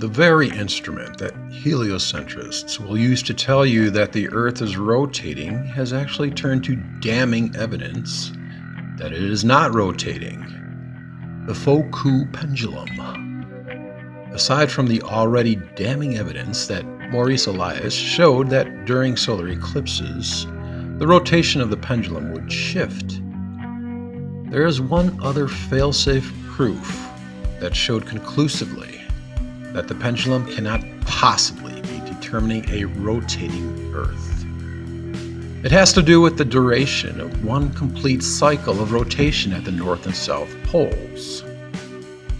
The very instrument that heliocentrists will use to tell you that the Earth is rotating has actually turned to damning evidence that it is not rotating. The Foucault pendulum. Aside from the already damning evidence that Morіс Elías showed that during solar eclipses, the rotation of the pendulum would shift, there is one other fail-safe proof that showed conclusively that the pendulum cannot possibly be determining a rotating Earth. It has to do with the duration of one complete cycle of rotation at the North and South poles.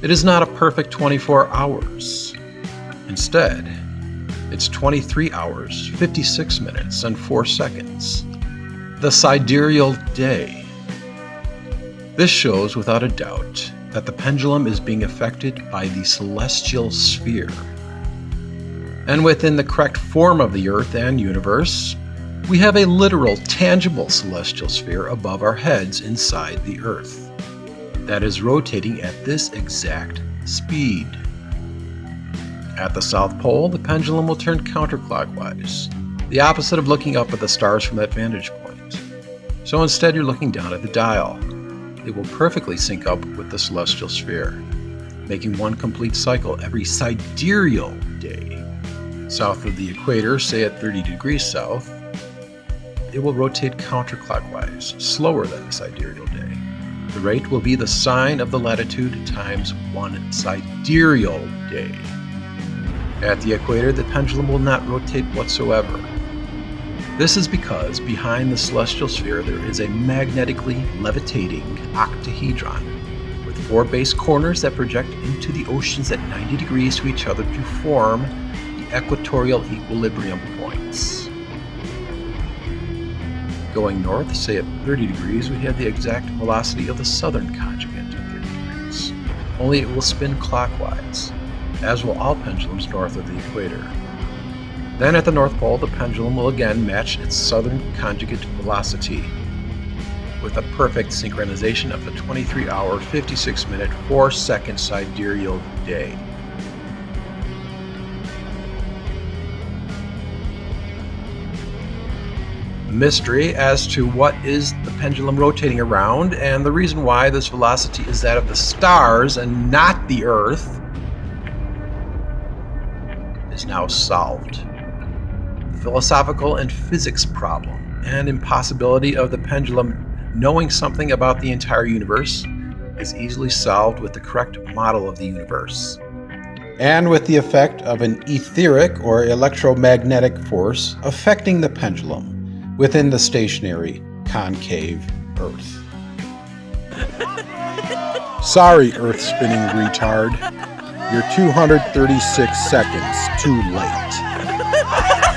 It is not a perfect 24 hours. Instead, it's 23 hours, 56 minutes, and 4 seconds. The sidereal day. This shows without a doubt that the pendulum is being affected by the celestial sphere. And within the correct form of the Earth and universe, we have a literal, tangible celestial sphere above our heads inside the Earth that is rotating at this exact speed. At the South Pole, the pendulum will turn counterclockwise, the opposite of looking up at the stars from that vantage point. So instead, you're looking down at the dial. It will perfectly sync up with the celestial sphere, making one complete cycle every sidereal day. South of the equator, say at 30 degrees south, it will rotate counterclockwise, slower than the sidereal day. The rate will be the sine of the latitude times one sidereal day. At the equator, the pendulum will not rotate whatsoever. This is because behind the celestial sphere there is a magnetically levitating octahedron with 4 base corners that project into the oceans at 90 degrees to each other to form the equatorial equilibrium points. Going north, say at 30 degrees, we have the exact velocity of the southern conjugate at 30 degrees, only it will spin clockwise, as will all pendulums north of the equator. Then at the North Pole, the pendulum will again match its southern conjugate velocity with a perfect synchronization of the 23-hour, 56-minute, 4-second sidereal day. Mystery as to what is the pendulum rotating around, and the reason why this velocity is that of the stars and not the Earth is now solved. The philosophical and physics problem and impossibility of the pendulum knowing something about the entire universe is easily solved with the correct model of the universe, and with the effect of an etheric or electromagnetic force affecting the pendulum within the stationary concave Earth. Sorry, Earth spinning retard. You're 236 seconds too late. Ha ha ha ha!